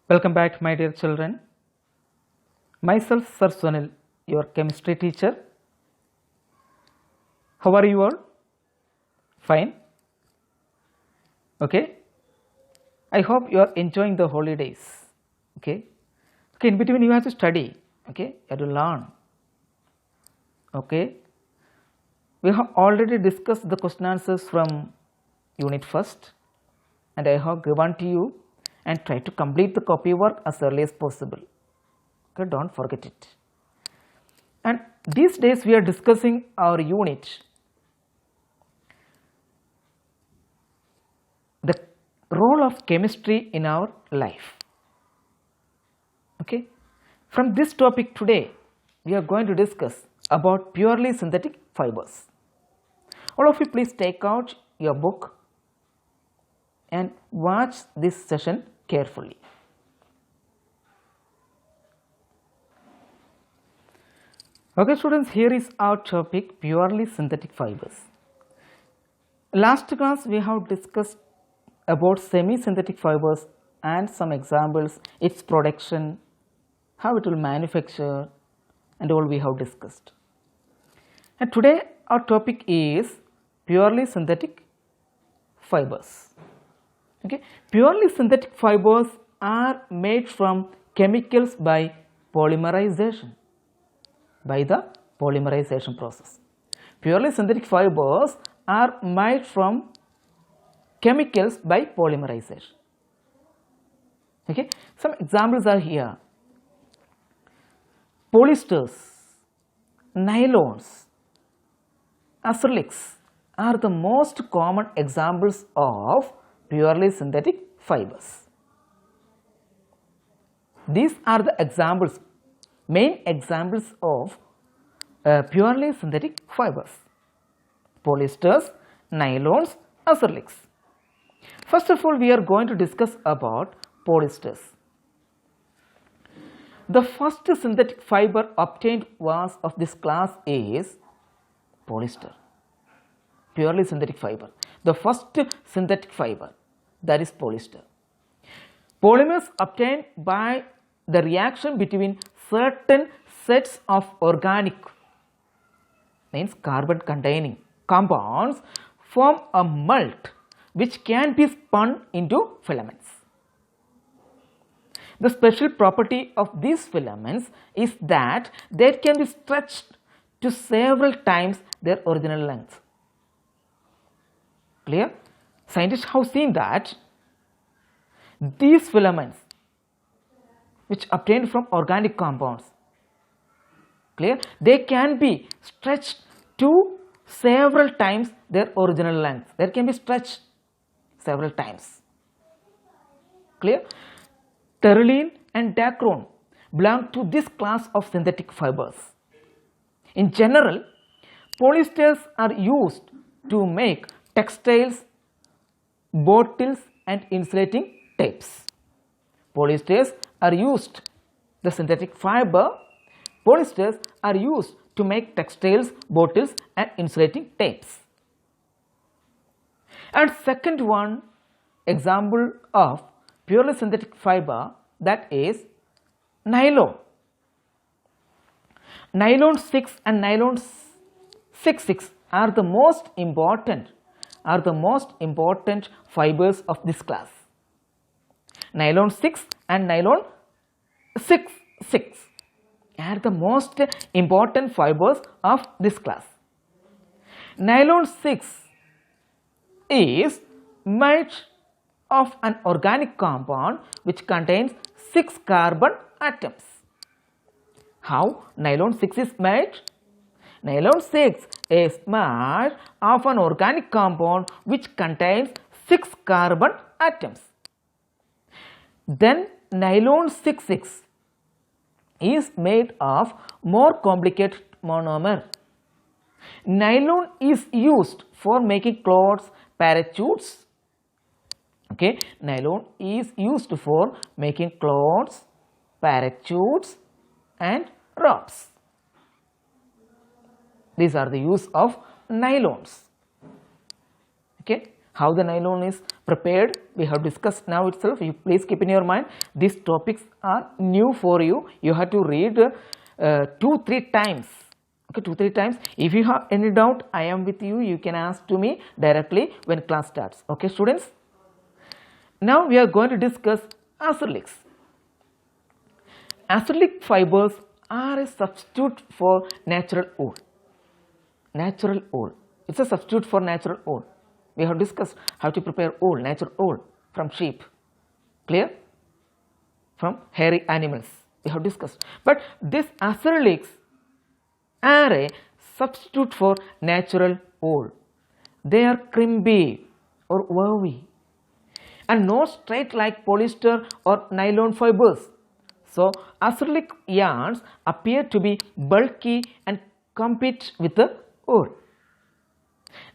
Welcome back, my dear children. Myself, Sir Sunil, your chemistry teacher. How are you all? Fine? Okay. I hope you are enjoying the holidays. Okay. Okay, in between you have to study. Okay, you have to learn. Okay. We have already discussed the question answers from unit first, and I have given to you and try to complete the copy work as early as possible. Okay, don't forget it. And these days we are discussing our unit, the role of chemistry in our life. Okay, from this topic today we are going to discuss about purely synthetic fibers. All of you please take out your book and watch this session carefully. Okay students, here is our topic, purely synthetic fibers. Last class we have discussed about semi-synthetic fibers and some examples, its production, how it will manufacture, and all we have discussed. And today our topic is purely synthetic fibers. Okay, purely synthetic fibers are made from chemicals by polymerization, by the polymerization process. Purely synthetic fibers are made from chemicals by polymerization. Okay, some examples are here. Polyesters, nylons, acrylics are the most common examples of purely synthetic fibers. These are the examples, main examples of purely synthetic fibers: polyesters, nylons, acrylics. First of all, we are going to discuss about polyesters. The first synthetic fiber obtained was of this class is polyester, purely synthetic fiber. The first synthetic fiber, that is polyester. Polymers obtained by the reaction between certain sets of organic, means carbon containing compounds, form a melt which can be spun into filaments. The special property of these filaments is that they can be stretched to several times their original length. Clear? Scientists have seen that these filaments which obtained from organic compounds, clear, they can be stretched to several times their original length. They can be stretched several times. Clear? Terylene and dacron belong to this class of synthetic fibers. In general, polyesters are used to make textiles, bottles and insulating tapes. Polyesters are used, the synthetic fiber, polyesters are used to make textiles, bottles and insulating tapes. And second one example of purely synthetic fiber, that is nylon. Nylon 6 and nylon 66 are the most important fibers of this class. Nylon 6 and nylon 66 are the most important fibers of this class. Nylon 6 is made of an organic compound which contains 6 carbon atoms. How nylon 6 is made? Nylon 6 is made of an organic compound which contains 6 carbon atoms. Then nylon 66 is made of more complicated monomer. Nylon is used for making clothes, parachutes. Okay, nylon is used for making clothes, parachutes and ropes. These are the use of nylons. Okay, how the nylon is prepared, we have discussed now itself. You please keep in your mind, these topics are new for you. You have to read 2-3 times. Okay, 2-3 times. If you have any doubt, I am with you. You can ask to me directly when class starts. Okay, students. Now we are going to discuss acrylics. Acrylic fibers are a substitute for natural wool. Natural wool. It's a substitute for natural wool. We have discussed how to prepare wool, natural wool from sheep. Clear? From hairy animals. We have discussed. But these acrylics are a substitute for natural wool. They are crimpy or wavy and not straight like polyester or nylon fibers. So, acrylic yarns appear to be bulky and compete with the wool.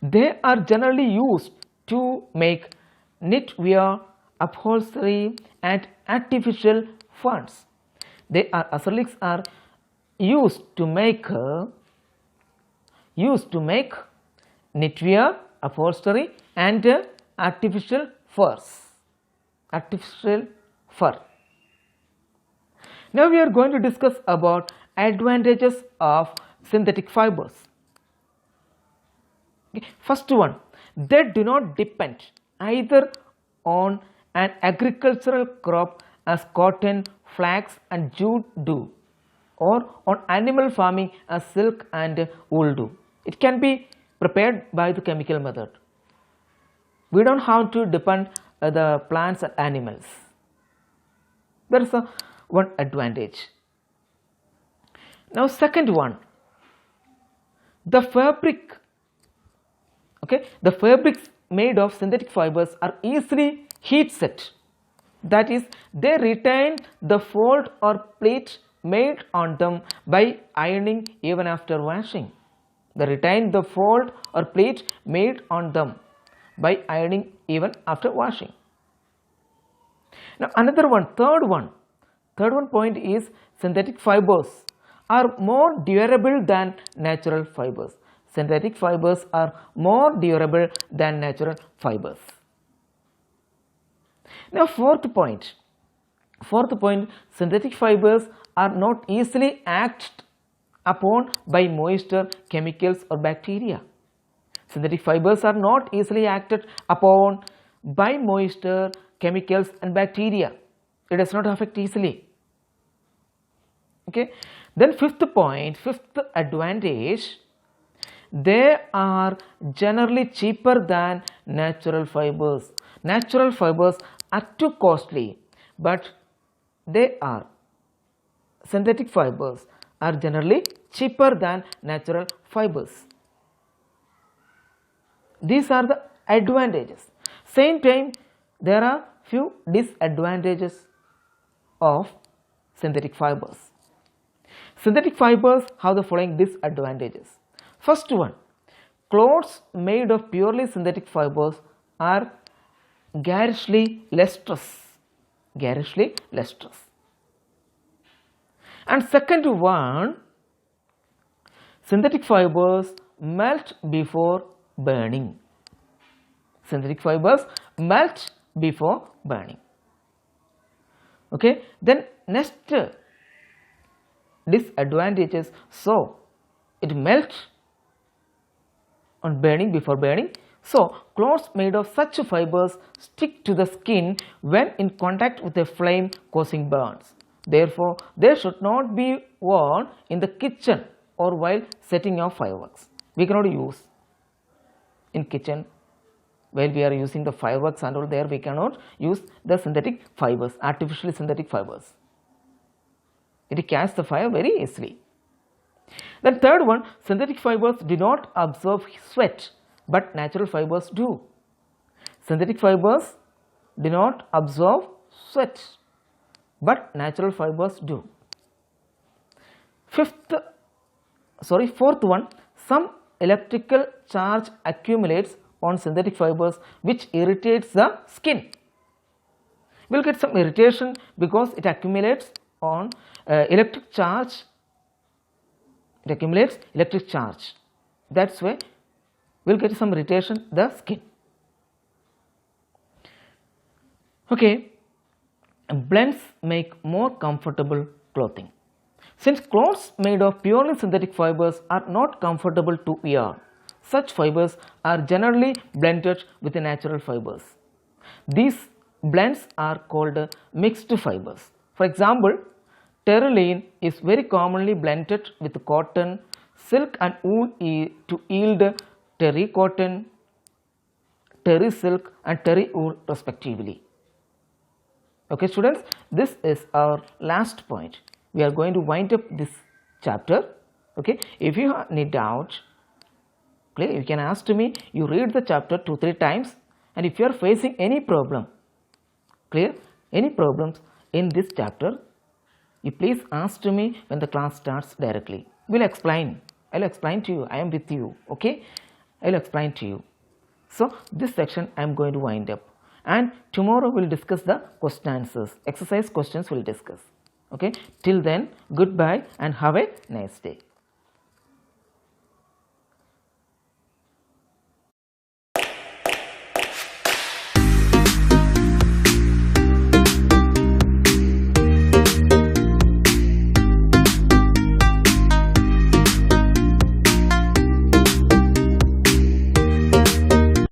They are generally used to make knitwear, upholstery and artificial fronts. Acrylics are used to make knitwear, upholstery and artificial furs. Artificial fur. Now we are going to discuss about advantages of synthetic fibers. Okay. First one, they do not depend either on an agricultural crop as cotton, flax and jute do, or on animal farming as silk and wool do. It can be prepared by the chemical method. We don't have to depend on the plants and animals. There is one advantage. Now second one, the fabric. Okay, the fabrics made of synthetic fibers are easily heat set. That is, they retain the fold or pleat made on them by ironing even after washing. They retain the fold or pleat made on them by ironing even after washing. Now another one, third one point is synthetic fibers are more durable than natural fibers. Synthetic fibers are more durable than natural fibers. Now fourth point, synthetic fibers are not easily acted upon by moisture, chemicals or bacteria. Synthetic fibers are not easily acted upon by moisture, chemicals and bacteria. It does not affect easily. Okay. Then fifth advantage, they are generally cheaper than natural fibers. Natural fibers are too costly, but synthetic fibers are generally cheaper than natural fibers. These are the advantages. Same time, there are few disadvantages of synthetic fibers. Synthetic fibers have the following disadvantages. First one, clothes made of purely synthetic fibers are garishly lustrous. And second one, synthetic fibers melt before burning. Synthetic fibers melt before burning. Okay, then next disadvantages, so it melts on burning, before burning. So clothes made of such fibers stick to the skin when in contact with a flame, causing burns. Therefore, they should not be worn in the kitchen or while setting off fireworks. We cannot use in kitchen while we are using the fireworks and all, there we cannot use the synthetic fibers, artificially synthetic fibers. It catches the fire very easily. The third one, synthetic fibers do not absorb sweat, but natural fibers do. Synthetic fibers do not absorb sweat, but natural fibers do. Fourth one, some electrical charge accumulates on synthetic fibers which irritates the skin. We will get some irritation because it accumulates on electric charge. It accumulates electric charge. That's why we will get some irritation the skin. Okay, blends make more comfortable clothing. Since clothes made of purely synthetic fibers are not comfortable to wear, such fibers are generally blended with the natural fibers. These blends are called mixed fibers. For example, terylene is very commonly blended with cotton, silk and wool to yield terry cotton, terry silk and terry wool respectively. Okay students, this is our last point. We are going to wind up this chapter. Okay, if you have any doubt, clear, you can ask to me. You read the chapter 2-3 times, and if you are facing any problem, clear, any problems in this chapter, you please ask to me when the class starts directly. We'll explain. I'll explain to you. I am with you. Okay, I'll explain to you. So this section I am going to wind up, and tomorrow we'll discuss the question answers. Exercise questions we'll discuss. Okay, till then, goodbye and have a nice day.